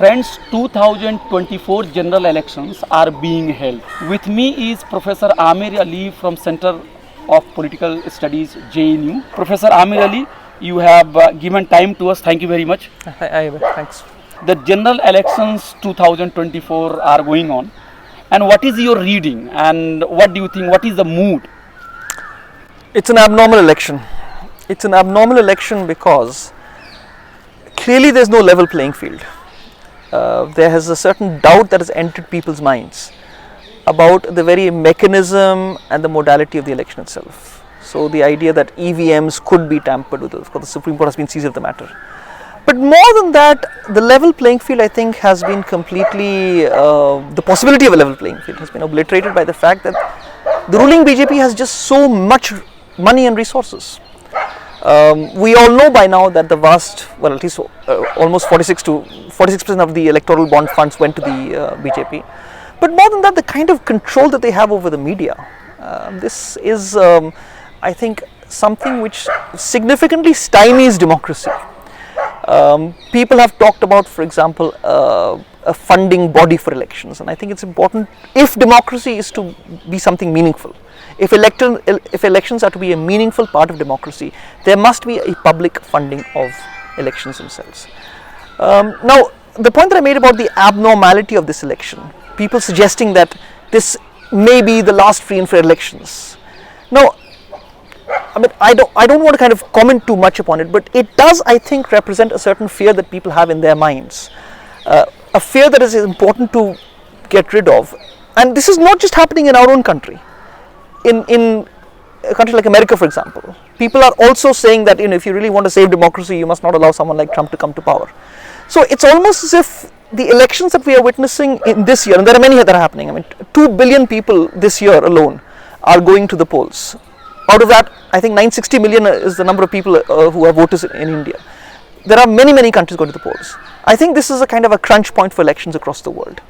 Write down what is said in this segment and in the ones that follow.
Friends, 2024 general elections are being held. With me is Professor Amir Ali from Center of Political Studies, JNU. Professor Amir Ali, you have given time to us. Thank you very much. Thanks. The general elections 2024 are going on. And what is your reading and what do you think, what is the mood? It's an abnormal election. It's an abnormal election because clearly there's no level playing field. There has a certain doubt that has entered people's minds about the very mechanism and the modality of the election itself. So the idea that EVMs could be tampered with, of course the Supreme Court has been seized of the matter. But more than that, the level playing field I think has been completely, the possibility of a level playing field has been obliterated by the fact that the ruling BJP has just so much money and resources. We all know by now that the vast, well at least almost 46% of the electoral bond funds went to the BJP. But more than that, the kind of control that they have over the media, this is I think something which significantly stymies democracy. People have talked about, for example, a funding body for elections, and I think it's important if democracy is to be something meaningful. If elections are to be a meaningful part of democracy, there must be a public funding of elections themselves. Now, the point that I made about the abnormality of this election, people suggesting that this may be the last free and fair elections. Now, I mean, I don't want to kind of comment too much upon it, but it does, I think, represent a certain fear that people have in their minds. A fear that is important to get rid of. And this is not just happening in our own country. In a country like America, for example, people are also saying that, if you really want to save democracy, you must not allow someone like Trump to come to power. So it's almost as if the elections that we are witnessing in this year, and there are many that are happening, I mean, 2 billion people this year alone are going to the polls. Out of that, I think 960 million is the number of people who are voters in India. There are many countries going to the polls. I think this is a kind of a crunch point for elections across the world.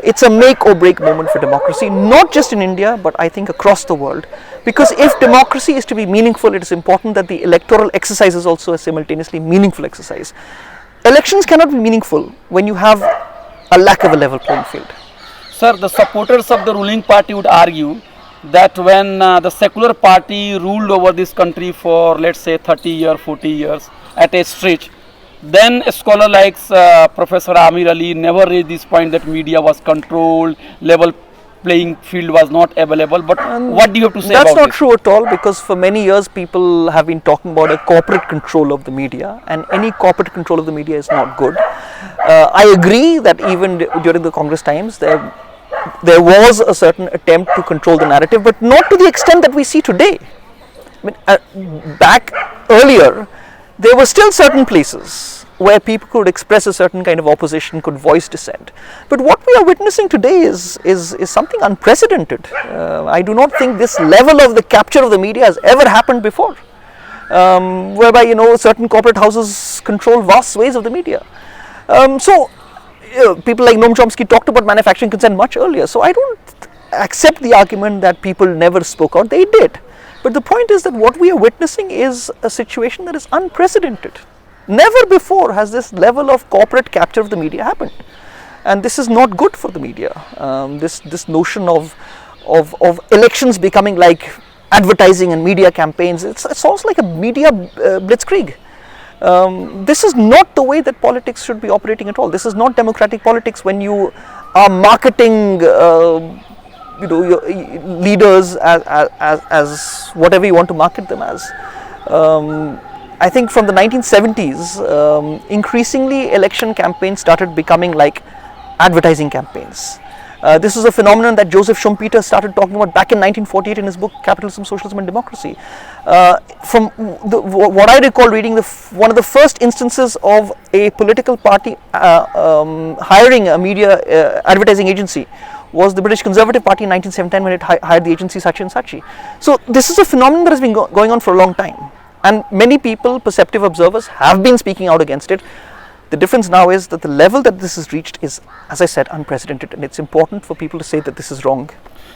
It's a make or break moment for democracy, not just in India, but I think across the world. Because if democracy is to be meaningful, it is important that the electoral exercise is also a simultaneously meaningful exercise. Elections cannot be meaningful when you have a lack of a level playing field. Sir, the supporters of the ruling party would argue that when the secular party ruled over this country for, let's say, 30 years, 40 years at a stretch, then a scholar like Professor Amir Ali never raised this point that media was controlled, level playing field was not available. But what do you have to say about this? That's not this? true at all, because for many years people have been talking about a corporate control of the media, and any corporate control of the media is not good. I agree that even during the Congress times there was a certain attempt to control the narrative, but not to the extent that we see today. I mean, back earlier, there were still certain places where people could express a certain kind of opposition, could voice dissent. But what we are witnessing today is something unprecedented. I do not think this level of the capture of the media has ever happened before, whereby certain corporate houses control vast swathes of the media. People like Noam Chomsky talked about manufacturing consent much earlier. So I don't accept the argument that people never spoke out. They did. But the point is that what we are witnessing is a situation that is unprecedented. Never before has this level of corporate capture of the media happened. And this is not good for the media. This notion of elections becoming like advertising and media campaigns, it's also like a media blitzkrieg. This is not the way that politics should be operating at all. This is not democratic politics when you are marketing your leaders as whatever you want to market them as. I think from the 1970s, increasingly election campaigns started becoming like advertising campaigns. This is a phenomenon that Joseph Schumpeter started talking about back in 1948 in his book Capitalism, Socialism and Democracy. From what I recall reading, one of the first instances of a political party hiring a media advertising agency was the British Conservative Party in 1979 when it hired the agency Saatchi and Saatchi. So this is a phenomenon that has been going on for a long time, and many people, perceptive observers, have been speaking out against it. The difference now is that the level that this has reached is, as I said, unprecedented, and it's important for people to say that this is wrong.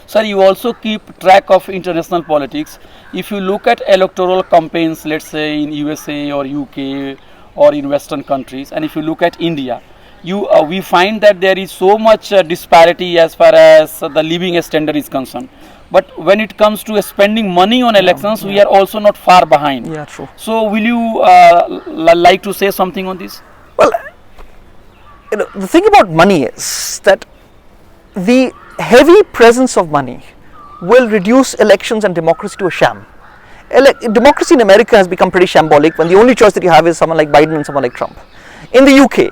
Sir, you also keep track of international politics. If you look at electoral campaigns, let's say in USA or UK or in Western countries, and if you look at India, we find that there is so much disparity as far as the living standard is concerned. But when it comes to spending money on elections, we are also not far behind. Yeah, true. So will you like to say something on this? Well, the thing about money is that the heavy presence of money will reduce elections and democracy to a sham. Democracy in America has become pretty shambolic when the only choice that you have is someone like Biden and someone like Trump. In the UK,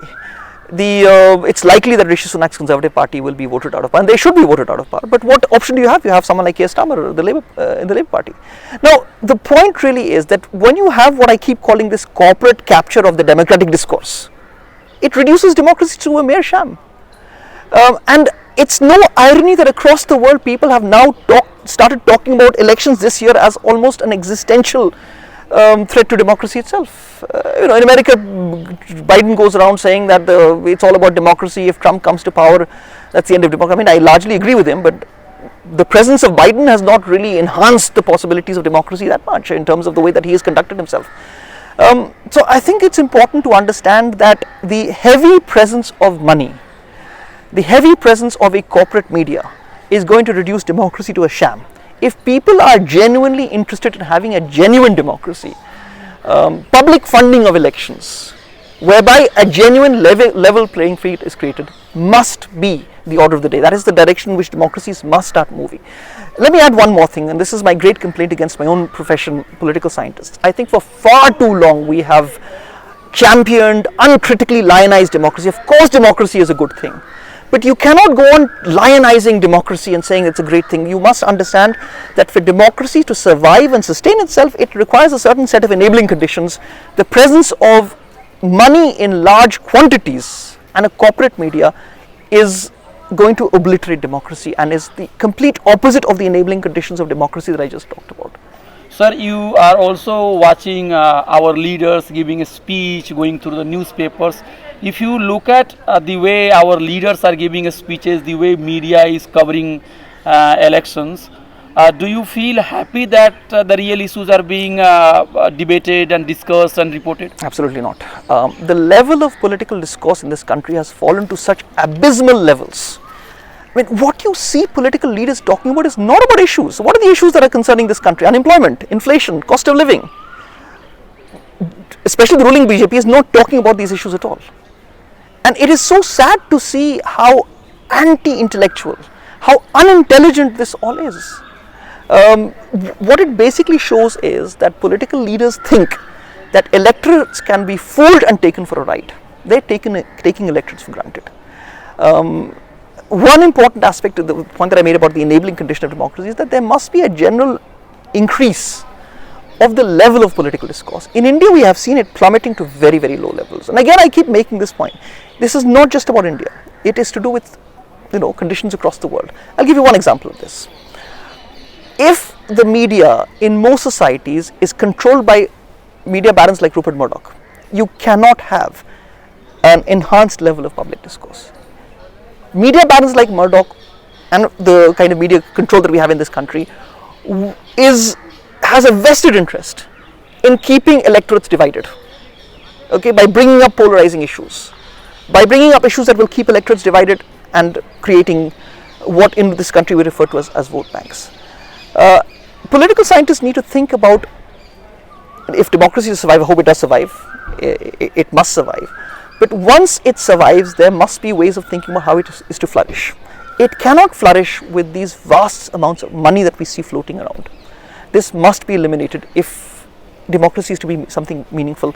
it's likely that Rishi Sunak's Conservative Party will be voted out of power, and they should be voted out of power. But what option do you have? You have someone like Keir Starmer, in the Labour Party. Now, the point really is that when you have what I keep calling this corporate capture of the democratic discourse, it reduces democracy to a mere sham. And it's no irony that across the world people have now started talking about elections this year as almost an existential threat to democracy itself. In America, Biden goes around saying that it's all about democracy. If Trump comes to power, that's the end of democracy. I mean, I largely agree with him, but the presence of Biden has not really enhanced the possibilities of democracy that much in terms of the way that he has conducted himself. So I think it's important to understand that the heavy presence of money, the heavy presence of a corporate media is going to reduce democracy to a sham. If people are genuinely interested in having a genuine democracy, public funding of elections, whereby a genuine level playing field is created, must be the order of the day. That is the direction in which democracies must start moving. Let me add one more thing, and this is my great complaint against my own profession, political scientists. I think for far too long we have championed uncritically lionized democracy. Of course democracy is a good thing, but you cannot go on lionizing democracy and saying it's a great thing. You must understand that for democracy to survive and sustain itself, it requires a certain set of enabling conditions. The presence of money in large quantities and a corporate media is going to obliterate democracy and is the complete opposite of the enabling conditions of democracy that I just talked about. Sir, you are also watching our leaders giving a speech, going through the newspapers. If you look at the way our leaders are giving speeches, the way media is covering elections, do you feel happy that the real issues are being debated and discussed and reported? Absolutely not. The level of political discourse in this country has fallen to such abysmal levels. I mean, what you see political leaders talking about is not about issues. What are the issues that are concerning this country? Unemployment, inflation, cost of living. Especially the ruling BJP is not talking about these issues at all. And it is so sad to see how anti-intellectual, how unintelligent this all is. What it basically shows is that political leaders think that electorates can be fooled and taken for a ride. They're taking electorates for granted. One important aspect of the point that I made about the enabling condition of democracy is that there must be a general increase of the level of political discourse. In India, we have seen it plummeting to very, very low levels. And again, I keep making this point. This is not just about India. It is to do with, conditions across the world. I'll give you one example of this. If the media in most societies is controlled by media barons like Rupert Murdoch, you cannot have an enhanced level of public discourse. Media barons like Murdoch and the kind of media control that we have in this country has a vested interest in keeping electorates divided, by bringing up polarizing issues, by bringing up issues that will keep electorates divided and creating what in this country we refer to as vote banks. Political scientists need to think about, if democracy is to survive, I hope it does survive, it must survive. But once it survives, there must be ways of thinking about how it is to flourish. It cannot flourish with these vast amounts of money that we see floating around. This must be eliminated if democracy is to be something meaningful.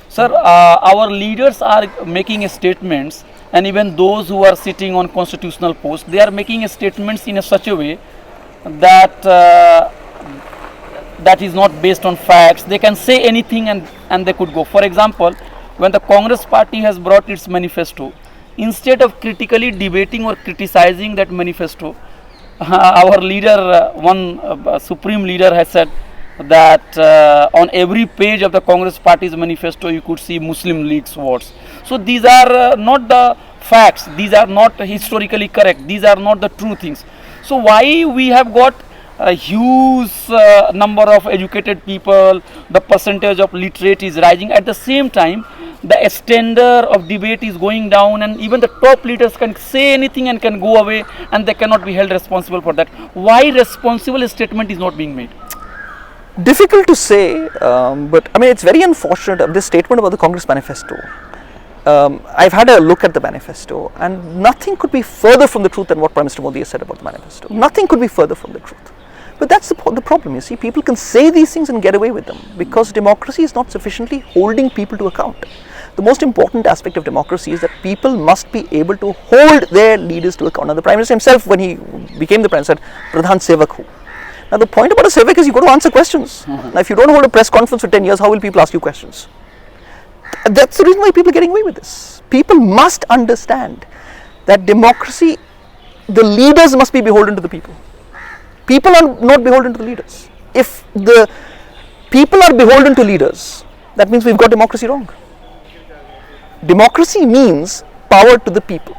Sir, our leaders are making statements, and even those who are sitting on constitutional posts, they are making statements in such a way that that is not based on facts. They can say anything and they could go. For example, when the Congress party has brought its manifesto, instead of critically debating or criticizing that manifesto, our leader, one supreme leader has said that on every page of the Congress party's manifesto you could see Muslim leads words. So these are not the facts, these are not historically correct, these are not the true things. So why we have got a huge number of educated people, the percentage of literate is rising, at the same time the standard of debate is going down, and even the top leaders can say anything and can go away, and they cannot be held responsible for that. Why responsible statement is not being made? Difficult to say, but I mean, it's very unfortunate. This statement about the Congress manifesto, I've had a look at the manifesto, and nothing could be further from the truth than what Prime Minister Modi has said about the manifesto. Nothing could be further from the truth. But that's the problem, you see. People can say these things and get away with them because democracy is not sufficiently holding people to account. The most important aspect of democracy is that people must be able to hold their leaders to account. Now, the Prime Minister himself, when he became the Prime Minister, said, Pradhan Sevak hu. Now, the point about a Sevak is you've got to answer questions. Now, if you don't hold a press conference for 10 years, how will people ask you questions? That's the reason why people are getting away with this. People must understand that democracy, the leaders must be beholden to the people. People are not beholden to the leaders. If the people are beholden to leaders, that means we've got democracy wrong. Democracy means power to the people.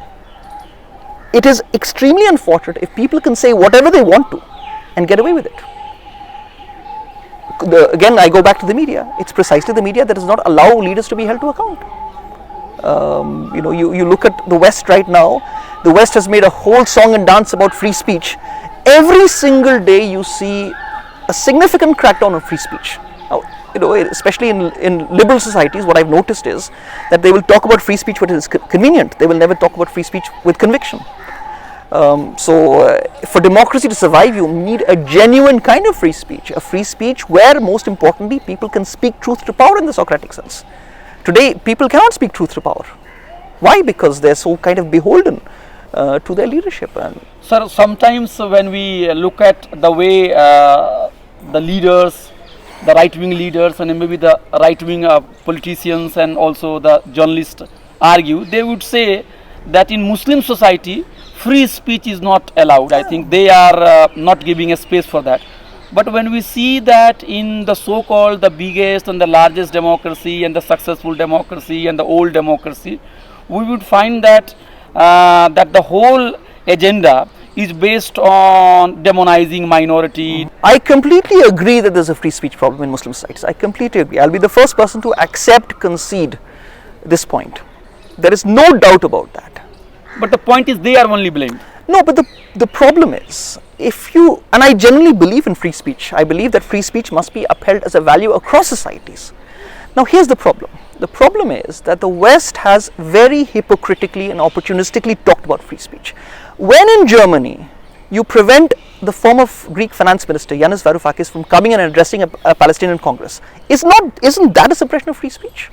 It is extremely unfortunate if people can say whatever they want to and get away with it. Again, I go back to the media. It's precisely the media that does not allow leaders to be held to account. You look at the West right now. The West has made a whole song and dance about free speech. Every single day you see a significant crackdown on free speech. Now, especially in liberal societies, what I've noticed is that they will talk about free speech when it is convenient. They will never talk about free speech with conviction. For democracy to survive, you need a genuine kind of free speech, a free speech where, most importantly, people can speak truth to power in the Socratic sense. Today, people cannot speak truth to power. Why? Because they're so kind of beholden to their leadership. Sir, sometimes when we look at the way the leaders, the right-wing leaders and maybe the right-wing politicians and also the journalists argue, they would say that in Muslim society, free speech is not allowed. I think they are not giving a space for that. But when we see that in the so-called the biggest and the largest democracy and the successful democracy and the old democracy, we would find that that the whole agenda is based on demonizing minority. I completely agree that there's a free speech problem in Muslim societies. I completely agree. I'll be the first person to concede this point. There is no doubt about that. But the point is they are only blamed. No, but the problem is, and I genuinely believe in free speech. I believe that free speech must be upheld as a value across societies. Now, here's the problem. The problem is that the West has very hypocritically and opportunistically talked about free speech. When in Germany, you prevent the former Greek finance minister, Yanis Varoufakis, from coming and addressing a Palestinian Congress, isn't that a suppression of free speech?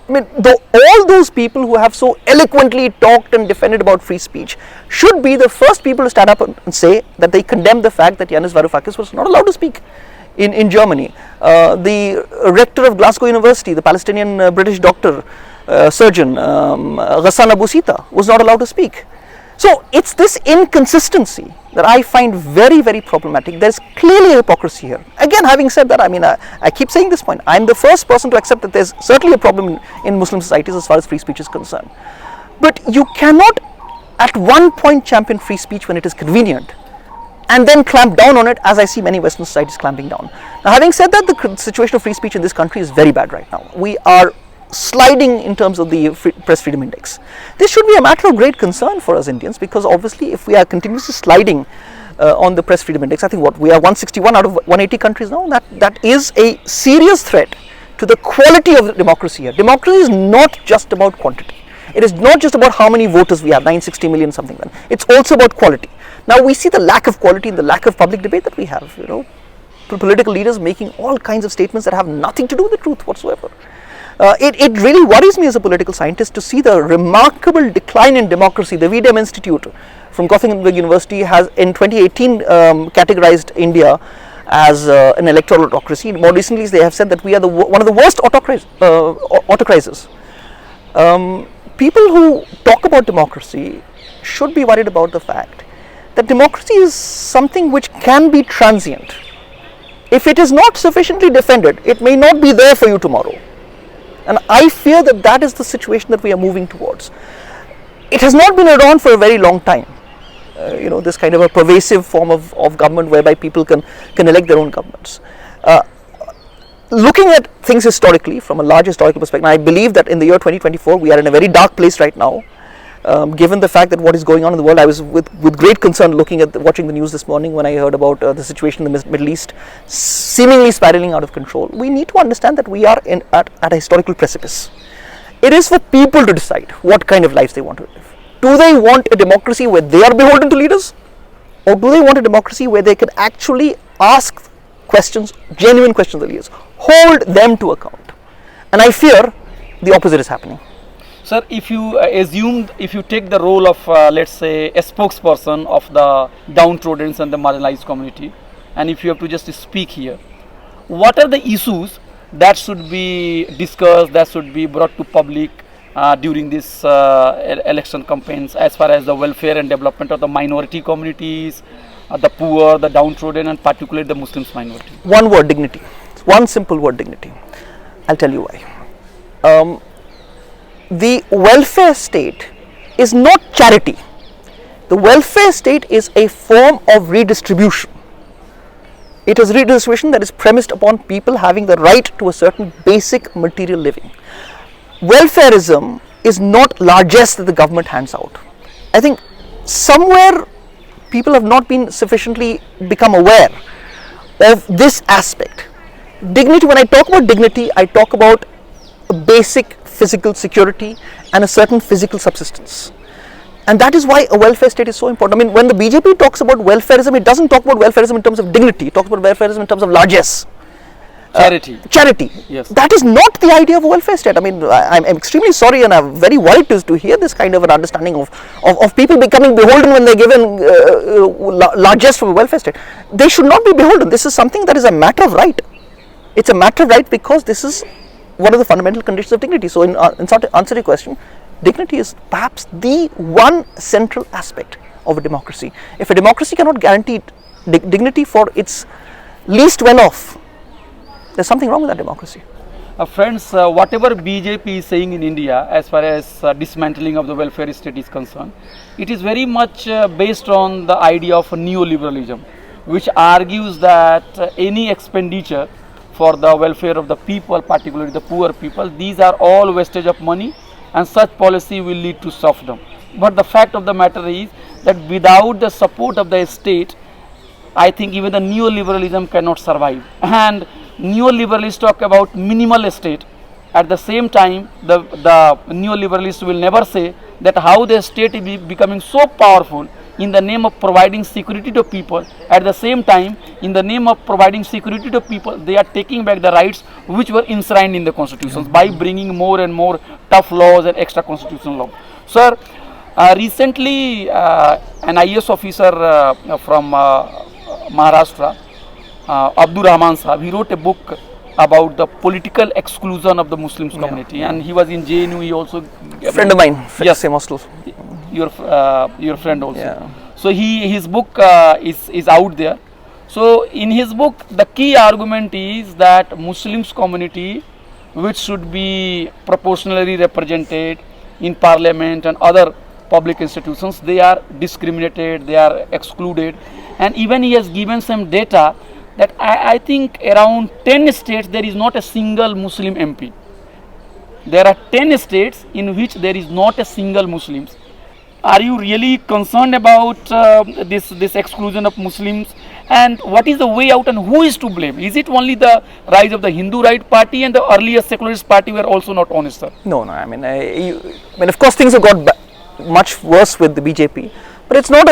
I mean, all those people who have so eloquently talked and defended about free speech should be the first people to stand up and say that they condemn the fact that Yanis Varoufakis was not allowed to speak in Germany. The rector of Glasgow University, the Palestinian British doctor, surgeon, Ghassan Abu Sita, was not allowed to speak. So it's this inconsistency that I find very, very problematic. There's clearly a hypocrisy here. Again, having said that, I mean, I keep saying this point. I'm the first person to accept that there's certainly a problem in Muslim societies as far as free speech is concerned. But you cannot at one point champion free speech when it is convenient and then clamp down on it, as I see many Western societies clamping down. Now, having said that, the situation of free speech in this country is very bad right now. We are sliding in terms of the press freedom index. This should be a matter of great concern for us Indians, because obviously if we are continuously sliding on the press freedom index, I think we are 161 out of 180 countries now, that is a serious threat to the quality of democracy here. Democracy is not just about quantity. It is not just about how many voters we have, 960 million something. It's also about quality. Now we see the lack of quality and the lack of public debate that we have, political leaders making all kinds of statements that have nothing to do with the truth whatsoever. It really worries me as a political scientist to see the remarkable decline in democracy. The VDM Institute from Gothenburg University has in 2018 categorized India as an electoral autocracy. More recently, they have said that we are one of the worst autocracies. People who talk about democracy should be worried about the fact that democracy is something which can be transient. If it is not sufficiently defended, it may not be there for you tomorrow. And I fear that is the situation that we are moving towards. It has not been around for a very long time. This kind of a pervasive form of government whereby people can elect their own governments. looking at things historically from a large historical perspective, I believe that in the year 2024 we are in a very dark place right now. Given the fact that what is going on in the world, I was with great concern watching the news this morning when I heard about the situation in the Middle East seemingly spiraling out of control. We need to understand that we are at a historical precipice. It is for people to decide what kind of lives they want to live. Do they want a democracy where they are beholden to leaders, or do they want a democracy where they can actually ask questions, genuine questions of the leaders, hold them to account? And I fear the opposite is happening. Sir, if you if you take the role of, let's say, a spokesperson of the downtrodden and the marginalized community, and if you have to just speak here, what are the issues that should be discussed, that should be brought to public during this election campaigns, as far as the welfare and development of the minority communities, the poor, the downtrodden, and particularly the Muslims minority? One word: dignity. One simple word: dignity. I'll tell you why. The welfare state is not charity. The welfare state is a form of redistribution. It is redistribution that is premised upon people having the right to a certain basic material living. Welfarism is not largesse that the government hands out. I think somewhere people have not been sufficiently become aware of this aspect. Dignity, when I talk about dignity, I talk about a basic physical security and a certain physical subsistence. And that is why a welfare state is so important. I mean, when the BJP talks about welfarism, it doesn't talk about welfarism in terms of dignity, it talks about welfarism in terms of largesse. Charity. Yes. That is not the idea of a welfare state. I mean, I'm extremely sorry and I'm very worried to hear this kind of an understanding of people becoming beholden when they're given largesse from a welfare state. They should not be beholden. This is something that is a matter of right. It's a matter of right because this is one of the fundamental conditions of dignity. So, in answer to your question, dignity is perhaps the one central aspect of a democracy. If a democracy cannot guarantee dignity for its least well-off, there's something wrong with that democracy. Friends, whatever BJP is saying in India as far as dismantling of the welfare state is concerned, it is very much based on the idea of neoliberalism, which argues that any expenditure for the welfare of the people, particularly the poor people, these are all wastage of money, and such policy will lead to serfdom. But the fact of the matter is that without the support of the state, I think even the neoliberalism cannot survive. And neoliberalists talk about minimal state. At the same time, the neoliberalists will never say that how the state is becoming so powerful in the name of providing security to people. At the same time, in the name of providing security to people, they are taking back the rights which were enshrined in the constitutions by bringing more and more tough laws and extra constitutional law. Sir, recently an IAS officer from Maharashtra, Abdul Rahman Sahab, he wrote a book about the political exclusion of the Muslims community, and he was in JNU. He also A friend of mine, yes, same hostel. Your friend also. Yeah. So his book is out there. So in his book, the key argument is that Muslims community, which should be proportionally represented in parliament and other public institutions, they are discriminated, they are excluded, and even he has given some data that I think around 10 states there is not a single Muslim MP. There are 10 states in which there is not a single Muslims. Are you really concerned about this exclusion of Muslims? And what is the way out and who is to blame? Is it only the rise of the Hindu Right Party and the earlier secularist party were also not honest, sir? No. I mean, of course, things have got much worse with the BJP, but it's not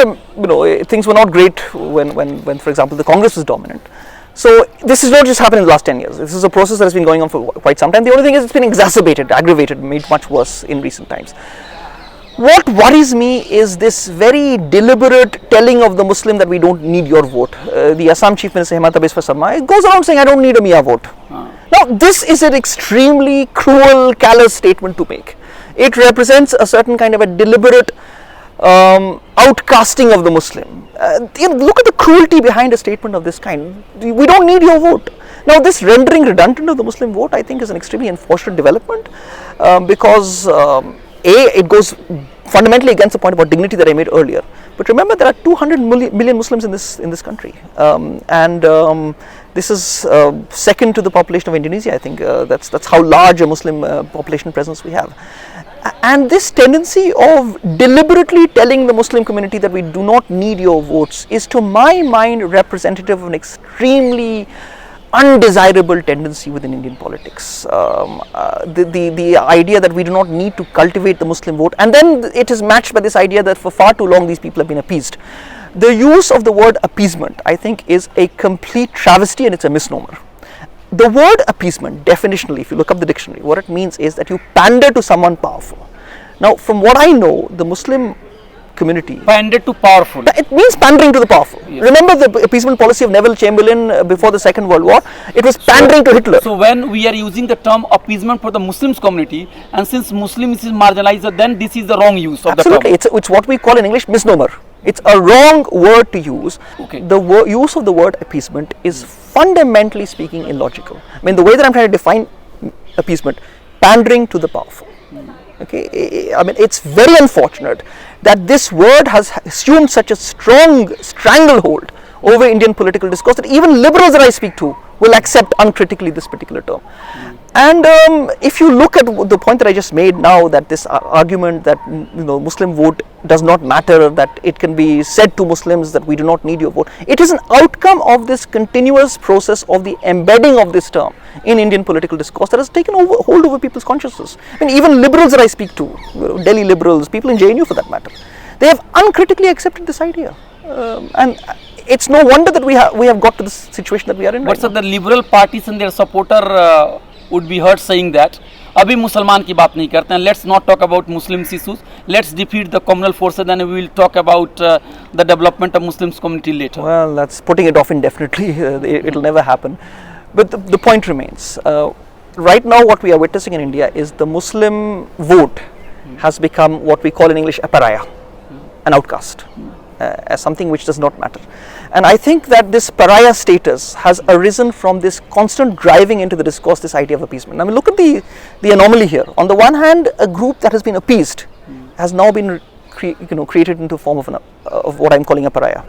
things were not great when, for example, the Congress was dominant. So this is not just happened in the last 10 years. This is a process that has been going on for quite some time. The only thing is it's been exacerbated, aggravated, made much worse in recent times. What worries me is this very deliberate telling of the Muslim that we don't need your vote. The Assam Chief Minister Hemanta Biswa Sarma goes around saying, I don't need a Mia vote. Now, this is an extremely cruel, callous statement to make. It represents a certain kind of a deliberate outcasting of the Muslim. Look at the cruelty behind a statement of this kind. We don't need your vote. Now, this rendering redundant of the Muslim vote, I think, is an extremely unfortunate development because it goes fundamentally against the point about dignity that I made earlier. But remember, there are 200 million Muslims in this country, and this is second to the population of Indonesia. I think that's how large a Muslim population presence we have. And this tendency of deliberately telling the Muslim community that we do not need your votes is, to my mind, representative of an extremely undesirable tendency within Indian politics. The idea that we do not need to cultivate the Muslim vote, and then it is matched by this idea that for far too long these people have been appeased. The use of the word appeasement, I think, is a complete travesty, and it's a misnomer. The word appeasement, definitionally, if you look up the dictionary, what it means is that you pander to someone powerful. Now, from what I know, the Muslim community, Pander to powerful. it means pandering to the powerful. Yes. Remember the appeasement policy of Neville Chamberlain before the Second World War? It was pandering to Hitler. So when we are using the term appeasement for the Muslims community, and since Muslims is marginalized, then this is the wrong use of Absolutely, the term. it's what we call in English misnomer. It's a wrong word to use. Okay. The use of the word appeasement is fundamentally speaking illogical. I mean, the way that I'm trying to define appeasement, pandering to the powerful. Okay, I mean, it's very unfortunate that this word has assumed such a strong stranglehold over Indian political discourse that even liberals that I speak to will accept uncritically this particular term. And if you look at the point that I just made now, that this argument that Muslim vote does not matter, that it can be said to Muslims that we do not need your vote, it is an outcome of this continuous process of the embedding of this term in Indian political discourse that has taken hold over people's consciousness. I mean, even liberals that I speak to, Delhi liberals, people in JNU for that matter, they have uncritically accepted this idea, and it's no wonder that we have got to this situation that we are in. But right now. the liberal parties and their supporter would be heard saying that अभी मुसलमान की बात नहीं करते हैं, let's not talk about Muslim issues, let's defeat the communal forces, and we will talk about the development of Muslims community later. Well, that's putting it off indefinitely. It'll never happen. But the point remains. Right now, what we are witnessing in India is the Muslim vote has become what we call in English a Paraya, an outcast, as something which does not matter. And I think that this Paraya status has arisen from this constant driving into the discourse, this idea of appeasement. I mean, look at the anomaly here. On the one hand, a group that has been appeased has now been created into a form of what I'm calling a Paraya.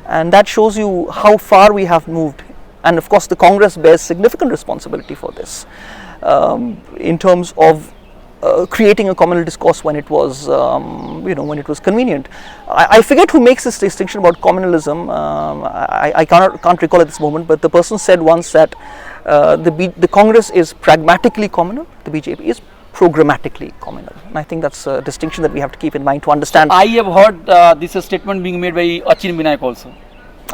And that shows you how far we have moved. And of course, the Congress bears significant responsibility for this in terms of creating a communal discourse when it was, when it was convenient. I forget who makes this distinction about communalism. I can't recall at this moment, but the person said once that the Congress is pragmatically communal, the BJP is programmatically communal. And I think that's a distinction that we have to keep in mind to understand. I have heard this statement being made by Achin Binayak also.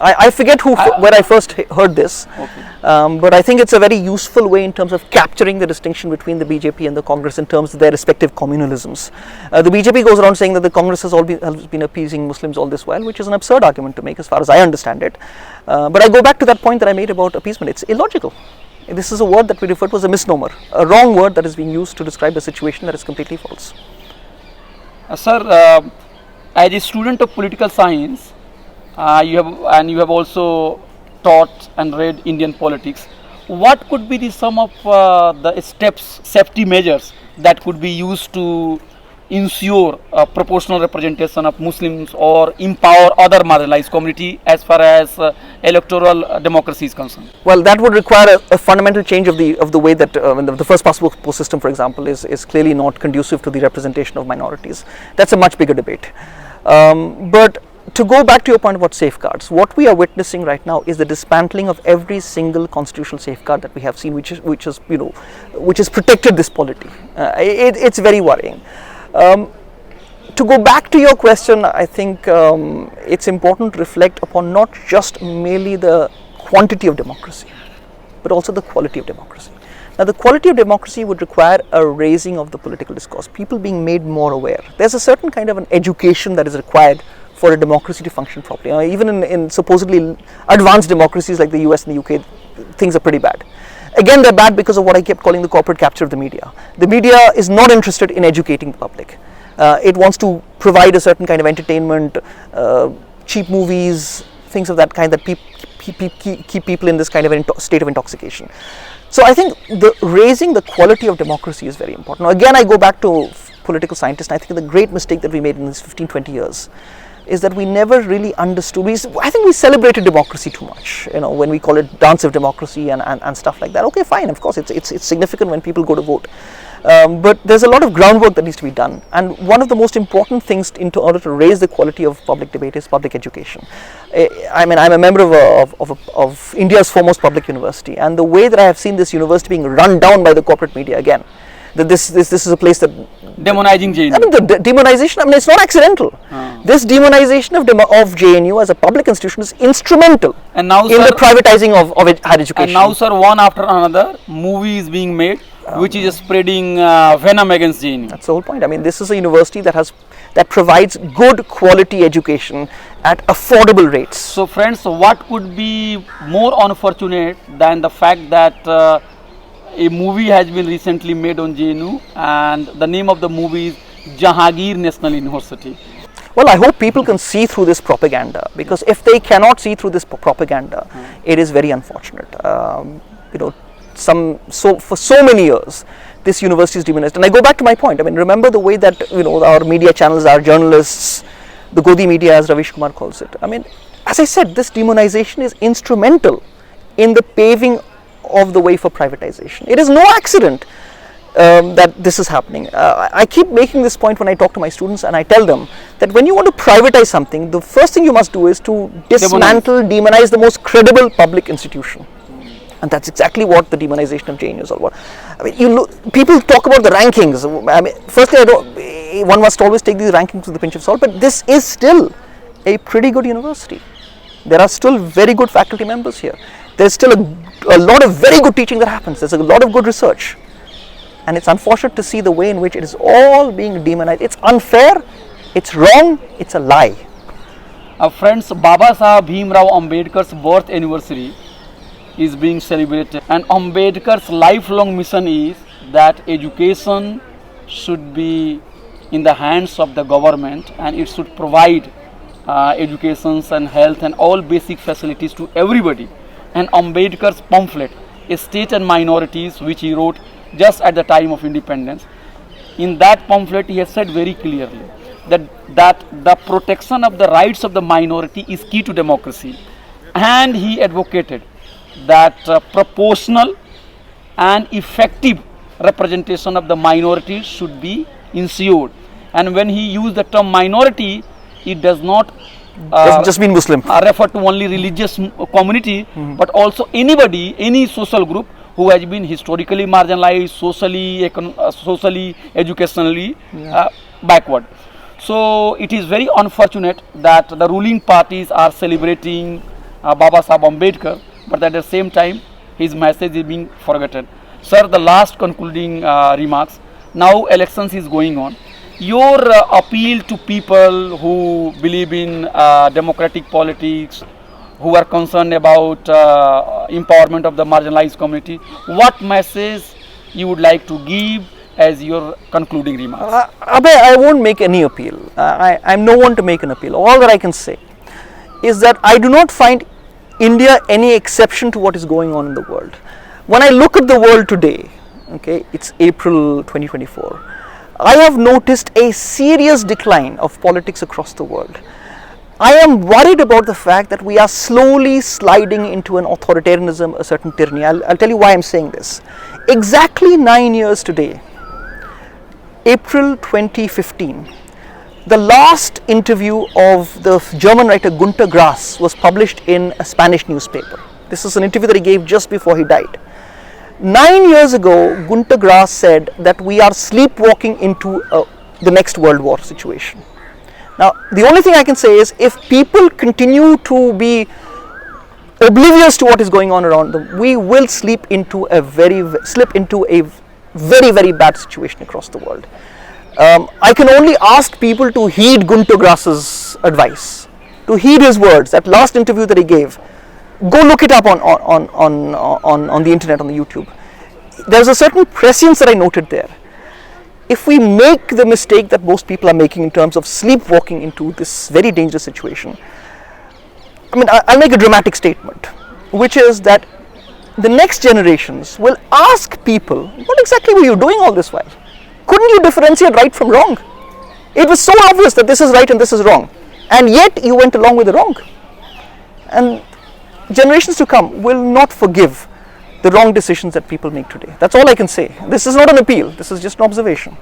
I forget where I first heard this, okay. But I think it's a very useful way in terms of capturing the distinction between the BJP and the Congress in terms of their respective communalisms. The BJP goes around saying that the Congress has been appeasing Muslims all this while, which is an absurd argument to make as far as I understand it. But I go back to that point that I made about appeasement. It's illogical. This is a word that we refer to as a misnomer, a wrong word that is being used to describe a situation that is completely false. Sir, as a student of political science, you have also taught and read Indian politics. What could be the sum of the steps, safety measures that could be used to ensure proportional representation of Muslims or empower other marginalized community as far as electoral democracy is concerned? Well, that would require a fundamental change of the way that the first past post system, for example, is clearly not conducive to the representation of minorities. That's a much bigger debate. But to go back to your point about safeguards, what we are witnessing right now is the dismantling of every single constitutional safeguard that we have seen, which has protected this polity. It's very worrying. To go back to your question, I think it's important to reflect upon not just merely the quantity of democracy, but also the quality of democracy. Now, the quality of democracy would require a raising of the political discourse, people being made more aware. There's a certain kind of an education that is required for a democracy to function properly. Even in supposedly advanced democracies like the US and the UK, things are pretty bad. Again, they're bad because of what I kept calling the corporate capture of the media. The media is not interested in educating the public. It wants to provide a certain kind of entertainment, cheap movies, things of that kind that keep people in this kind of state of intoxication. So I think raising the quality of democracy is very important. Now, again, I go back to political scientists, and I think the great mistake that we made in these 15-20 years is that we never really understood. I think we celebrated democracy too much, when we call it dance of democracy and stuff like that. Okay, fine, of course, it's significant when people go to vote. But there's a lot of groundwork that needs to be done, and one of the most important things in order to raise the quality of public debate is public education. I'm a member of India's foremost public university, and the way that I have seen this university being run down by the corporate media again, that this is a place that demonizing JNU. The demonization, it's not accidental. This demonization of JNU as a public institution is instrumental in the privatizing of higher education. And now, sir, one after another, movie is being made, which is spreading venom against JNU. That's the whole point. This is a university that provides good quality education at affordable rates. So, friends, what could be more unfortunate than the fact that a movie has been recently made on JNU, and the name of the movie is Jahangir National University. Well, I hope people can see through this propaganda, because if they cannot see through this propaganda, it is very unfortunate. For so many years, this university is demonized. And I go back to my point. Remember the way that our media channels, our journalists, the Godi media, as Ravish Kumar calls it. As I said, this demonization is instrumental in the paving of the way for privatization. It is no accident that this is happening. I keep making this point when I talk to my students, and I tell them that when you want to privatize something, the first thing you must do is to dismantle, demonize the most credible public institution. And that's exactly what the demonization of JNU is all about. People talk about the rankings. Firstly, one must always take these rankings with a pinch of salt, but this is still a pretty good university. There are still very good faculty members here. There's still a lot of very good teaching that happens. There's a lot of good research. And it's unfortunate to see the way in which it is all being demonized. It's unfair, it's wrong, it's a lie. Friends, Baba Saheb Bhimrao Ambedkar's birth anniversary is being celebrated, and Ambedkar's lifelong mission is that education should be in the hands of the government, and it should provide education and health and all basic facilities to everybody. And Ambedkar's pamphlet, State and Minorities, which he wrote just at the time of independence, in that pamphlet he has said very clearly that the protection of the rights of the minority is key to democracy, and he advocated that proportional and effective representation of the minority should be ensured. And when he used the term minority, it does not just mean Muslim. Refer to only religious community, but also anybody, any social group who has been historically marginalized, socially, educationally backward. So it is very unfortunate that the ruling parties are celebrating Baba Saheb Ambedkar, but at the same time his message is being forgotten. Sir, the last concluding remarks. Now elections is going on. Your appeal to people who believe in democratic politics, who are concerned about empowerment of the marginalized community, what message you would like to give as your concluding remarks? Abhay, I won't make any appeal. I'm no one to make an appeal. All that I can say is that I do not find India any exception to what is going on in the world. When I look at the world today, okay, it's April 2024, I have noticed a serious decline of politics across the world. I am worried about the fact that we are slowly sliding into an authoritarianism, a certain tyranny. I'll tell you why I'm saying this. Exactly 9 years today, April 2015, the last interview of the German writer Günter Grass was published in a Spanish newspaper. This is an interview that he gave just before he died. 9 years ago, Günter Grass said that we are sleepwalking into the next World War situation. Now, the only thing I can say is, if people continue to be oblivious to what is going on around them, we will slip into a very, very bad situation across the world. I can only ask people to heed Günter Grass's advice, to heed his words. That last interview that he gave, go look it up on the internet, on the YouTube. There's a certain prescience that I noted there. If we make the mistake that most people are making in terms of sleepwalking into this very dangerous situation, I'll make a dramatic statement, which is that the next generations will ask people, what exactly were you doing all this while? Couldn't you differentiate right from wrong? It was so obvious that this is right and this is wrong. and yet you went along with the wrong. And generations to come will not forgive the wrong decisions that people make today. That's all I can say. This is not an appeal, this is just an observation.